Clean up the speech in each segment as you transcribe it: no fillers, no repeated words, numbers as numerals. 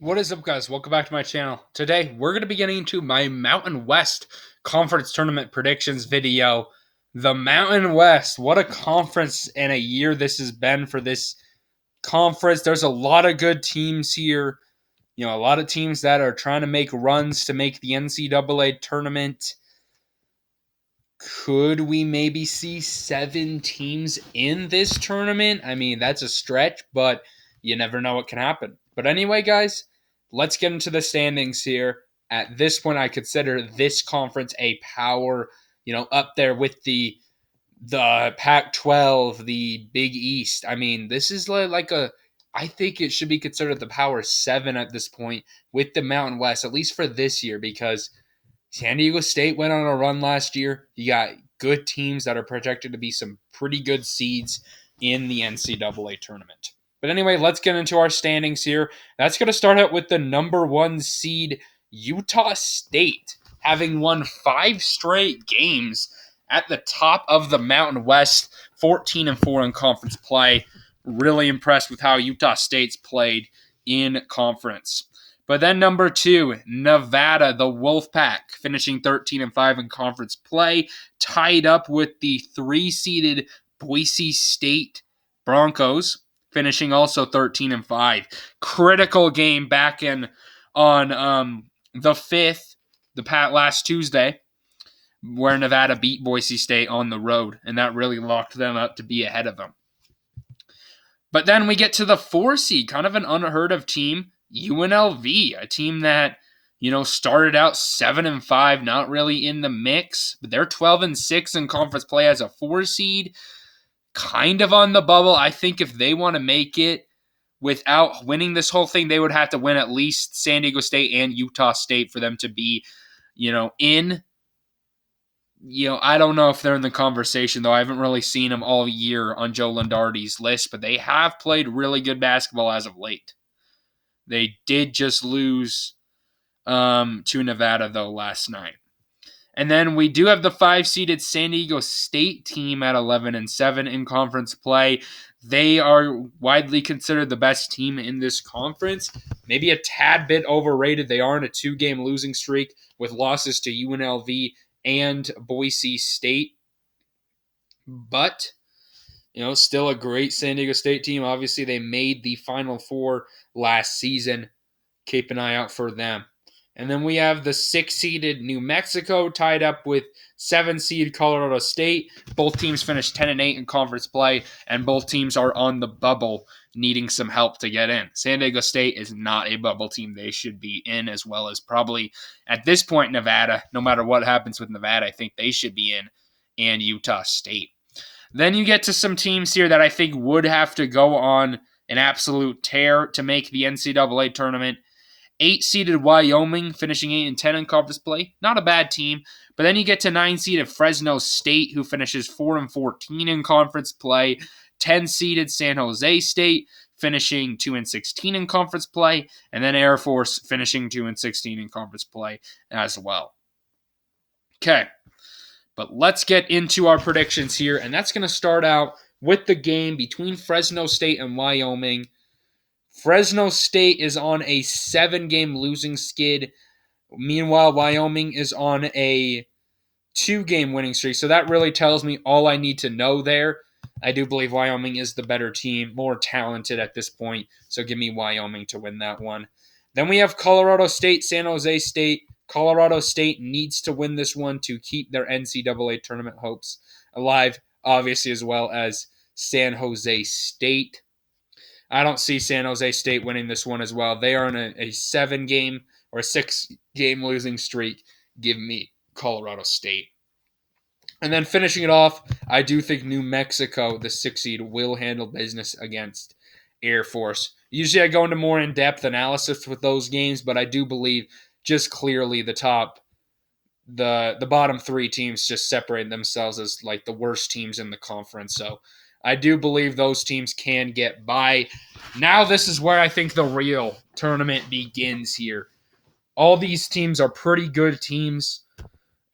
What is up, guys? Welcome back to my channel. Today, we're going to be getting into my Mountain West Conference Tournament predictions video. The Mountain West, what a conference and a year this has been for this conference. There's a lot of good teams here. A lot of teams that are trying to make runs to make the NCAA tournament. Could we maybe see 7 teams in this tournament? I mean, that's a stretch, but you never know what can happen. But anyway, guys, let's get into the standings here. At this point, I consider this conference a power, up there with the Pac-12, the Big East. I mean, this is I think it should be considered the Power 7 at this point with the Mountain West, at least for this year, because San Diego State went on a run last year. You got good teams that are projected to be some pretty good seeds in the NCAA tournament. But anyway, let's get into our standings here. That's going to start out with the number 1 seed, Utah State, having won 5 straight games at the top of the Mountain West, 14-4 in conference play. Really impressed with how Utah State's played in conference. But then number 2, Nevada, the Wolfpack, finishing 13-5 in conference play, tied up with the 3-seeded Boise State Broncos, finishing also 13-5. Critical game back on the 5th, last Tuesday, where Nevada beat Boise State on the road, and that really locked them up to be ahead of them. But then we get to the 4 seed, kind of an unheard of team, UNLV, a team that, started out 7-5, not really in the mix, but they're 12-6 in conference play as a 4 seed, kind of on the bubble. I think if they want to make it without winning this whole thing, they would have to win at least San Diego State and Utah State for them to be, in. I don't know if they're in the conversation, though. I haven't really seen them all year on Joe Lunardi's list, but they have played really good basketball as of late. They did just lose to Nevada, though, last night. And then we do have the 5-seeded San Diego State team at 11-7 in conference play. They are widely considered the best team in this conference. Maybe a tad bit overrated. They are in a 2-game losing streak with losses to UNLV and Boise State. But, still a great San Diego State team. Obviously, they made the Final Four last season. Keep an eye out for them. And then we have the 6-seeded New Mexico tied up with 7-seed Colorado State. Both teams finished 10-8 in conference play, and both teams are on the bubble, needing some help to get in. San Diego State is not a bubble team. They should be in, as well as probably at this point Nevada. No matter what happens with Nevada, I think they should be in, and Utah State. Then you get to some teams here that I think would have to go on an absolute tear to make the NCAA tournament. 8-seeded Wyoming, finishing 8-10 in conference play. Not a bad team. But then you get to 9-seeded Fresno State, who finishes 4-14 in conference play. 10-seeded San Jose State, finishing 2-16 in conference play. And then Air Force finishing 2-16 in conference play as well. Okay. But let's get into our predictions here. And that's going to start out with the game between Fresno State and Wyoming. Fresno State is on a 7-game losing skid. Meanwhile, Wyoming is on a 2-game winning streak. So that really tells me all I need to know there. I do believe Wyoming is the better team, more talented at this point. So give me Wyoming to win that one. Then we have Colorado State, San Jose State. Colorado State needs to win this one to keep their NCAA tournament hopes alive, obviously, as well as San Jose State. I don't see San Jose State winning this one as well. They are on a 7-game or a 6-game losing streak. Give me Colorado State. And then finishing it off, I do think New Mexico, the 6 seed, will handle business against Air Force. Usually I go into more in-depth analysis with those games, but I do believe just clearly the bottom 3 teams just separate themselves as like the worst teams in the conference. So I do believe those teams can get by. Now this is where I think the real tournament begins here. All these teams are pretty good teams.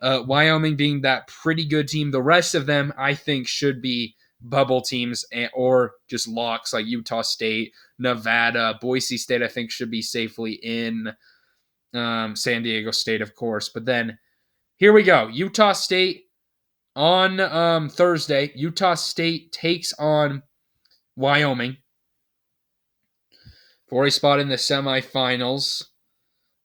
Wyoming being that pretty good team. The rest of them, I think, should be bubble teams or just locks like Utah State, Nevada, Boise State. I think should be safely in. San Diego State, of course. But then here we go. Utah State on Thursday. Utah State takes on Wyoming for a spot in the semifinals.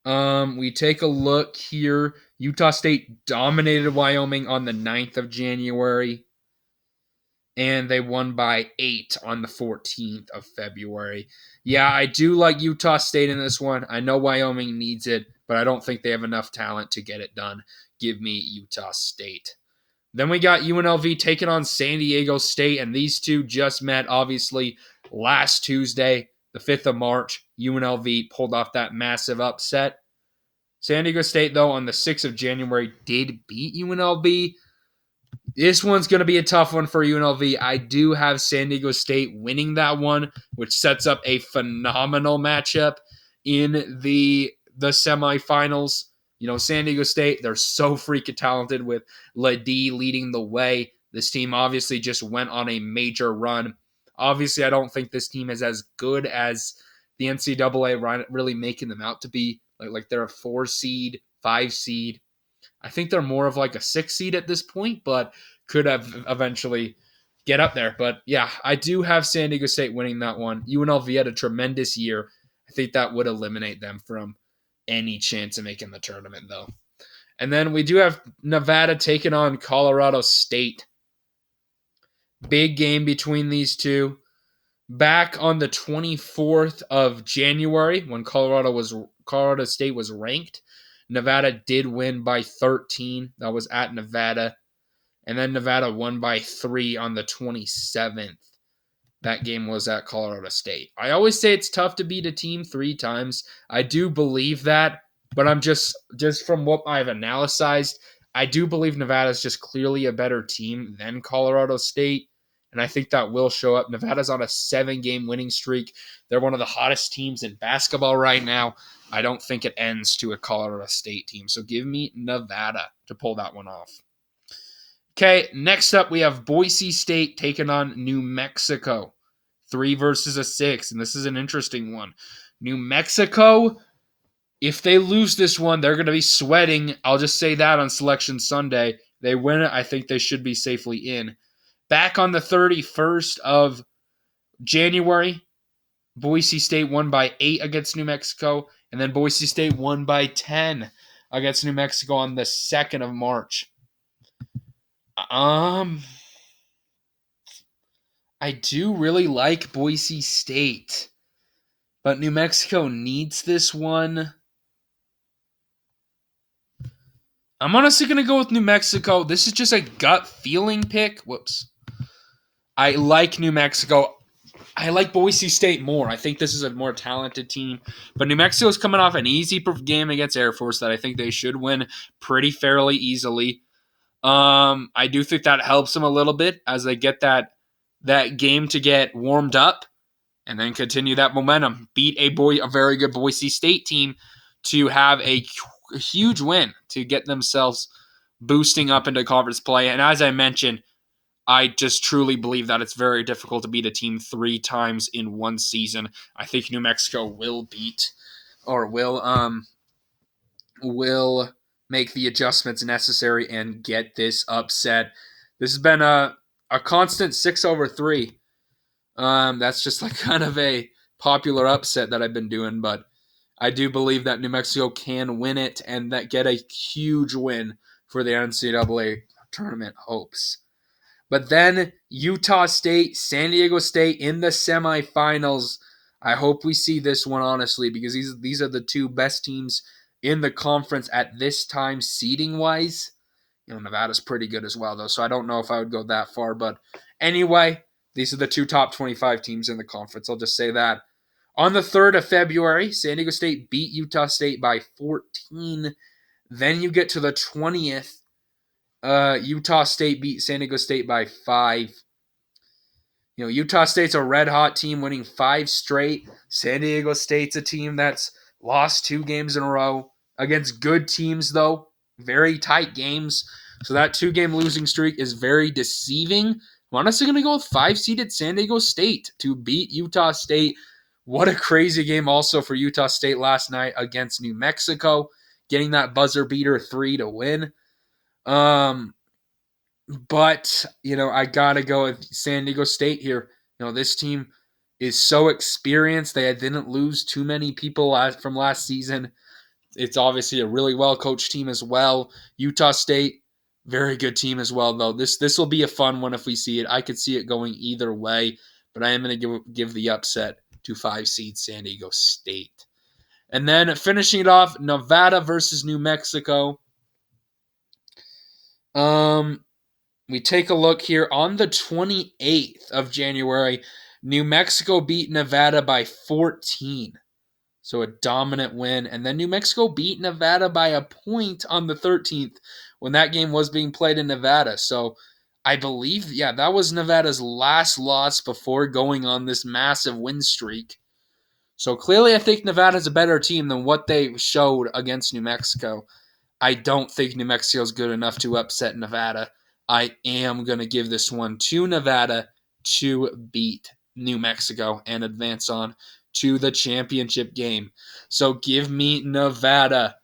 We take a look here. Utah State dominated Wyoming on the 9th of January, and they won by 8 on the 14th of February. Yeah, I do like Utah State in this one. I know Wyoming needs it, but I don't think they have enough talent to get it done. Give me Utah State. Then we got UNLV taking on San Diego State, and these two just met, obviously, last Tuesday, the 5th of March. UNLV pulled off that massive upset. San Diego State, though, on the 6th of January, did beat UNLV. This one's going to be a tough one for UNLV. I do have San Diego State winning that one, which sets up a phenomenal matchup in the semifinals. You know, San Diego State, they're so freaking talented with Ledee leading the way. This team obviously just went on a major run. Obviously, I don't think this team is as good as the NCAA really making them out to be. Like they're a 4 seed, 5 seed. I think they're more of like a 6 seed at this point, but could have eventually get up there. But yeah, I do have San Diego State winning that one. UNLV had a tremendous year. I think that would eliminate them from any chance of making the tournament, though. And then we do have Nevada taking on Colorado State. Big game between these two. Back on the 24th of January, when Colorado State was ranked, Nevada did win by 13. That was at Nevada. And then Nevada won by 3 on the 27th. That game was at Colorado State. I always say it's tough to beat a team 3 times. I do believe that, but I'm just from what I've analyzed, I do believe Nevada's just clearly a better team than Colorado State, and I think that will show up. Nevada's on a 7-game winning streak. They're one of the hottest teams in basketball right now. I don't think it ends to a Colorado State team, so give me Nevada to pull that one off. Okay, next up we have Boise State taking on New Mexico. 3 versus a 6, and this is an interesting one. New Mexico, if they lose this one, they're going to be sweating. I'll just say that on Selection Sunday. They win it, I think they should be safely in. Back on the 31st of January, Boise State won by 8 against New Mexico, and then Boise State won by 10 against New Mexico on the 2nd of March. I do really like Boise State, but New Mexico needs this one. I'm honestly going to go with New Mexico. This is just a gut feeling pick. Whoops. I like New Mexico. I like Boise State more. I think this is a more talented team. But New Mexico is coming off an easy game against Air Force that I think they should win pretty fairly easily. I do think that helps them a little bit as they get that game to get warmed up and then continue that momentum. Beat a very good Boise State team to have a huge win to get themselves boosting up into conference play. And as I mentioned, I just truly believe that it's very difficult to beat a team 3 times in one season. I think New Mexico will make the adjustments necessary and get this upset. This has been a constant 6-3. That's just like kind of a popular upset that I've been doing, but I do believe that New Mexico can win it and that get a huge win for the NCAA tournament hopes. But then Utah State, San Diego State in the semifinals. I hope we see this one, honestly, because these are the 2 best teams in the conference at this time, seeding-wise. You know, Nevada's pretty good as well, though, so I don't know if I would go that far. But anyway, these are the 2 top 25 teams in the conference. I'll just say that. On the 3rd of February, San Diego State beat Utah State by 14. Then you get to the 20th. Utah State beat San Diego State by 5. You know, Utah State's a red-hot team winning 5 straight. San Diego State's a team that's lost 2 games in a row against good teams, though. Very tight games. So that 2-game losing streak is very deceiving I'm honestly going to go with 5-seeded San Diego State to beat Utah State. What a crazy game also for Utah State last night against New Mexico, getting that buzzer beater 3 to win. But, I got to go with San Diego State here. This team is so experienced. They didn't lose too many people from last season. It's obviously a really well-coached team as well. Utah State, very good team as well, though. This will be a fun one if we see it. I could see it going either way, but I am going to give the upset to 5-seed San Diego State. And then finishing it off, Nevada versus New Mexico. We take a look here on the 28th of January. New Mexico beat Nevada by 14. So a dominant win. And then New Mexico beat Nevada by a point on the 13th when that game was being played in Nevada. So I believe, that was Nevada's last loss before going on this massive win streak. So clearly I think Nevada's a better team than what they showed against New Mexico. I don't think New Mexico's good enough to upset Nevada. I am going to give this one to Nevada to beat New Mexico and advance on to the championship game. So give me Nevada.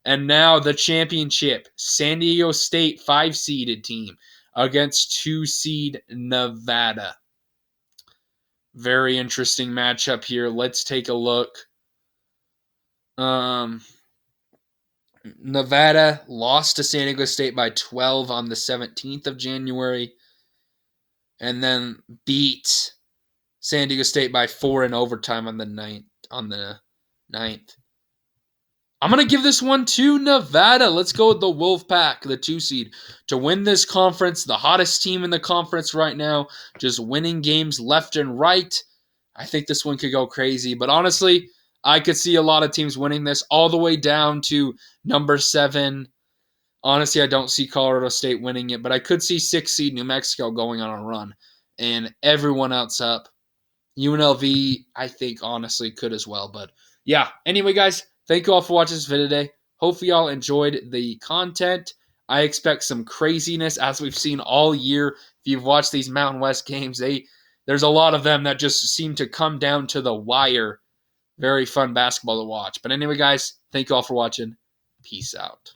And now the championship, San Diego State 5-seeded team against 2-seed Nevada. Very interesting matchup here. Let's take a look. Nevada lost to San Diego State by 12 on the 17th of January, and then beat San Diego State by 4 in overtime on the 9th. I'm going to give this one to Nevada. Let's go with the Wolfpack, the 2-seed, to win this conference, the hottest team in the conference right now, just winning games left and right. I think this one could go crazy, but honestly, I could see a lot of teams winning this all the way down to number 7. Honestly, I don't see Colorado State winning it, but I could see 6-seed New Mexico going on a run and everyone else up. UNLV, I think, honestly, could as well. But yeah, anyway, guys, thank you all for watching this video today. Hopefully, y'all enjoyed the content. I expect some craziness as we've seen all year. If you've watched these Mountain West games, there's a lot of them that just seem to come down to the wire. Very fun basketball to watch. But anyway, guys, thank you all for watching. Peace out.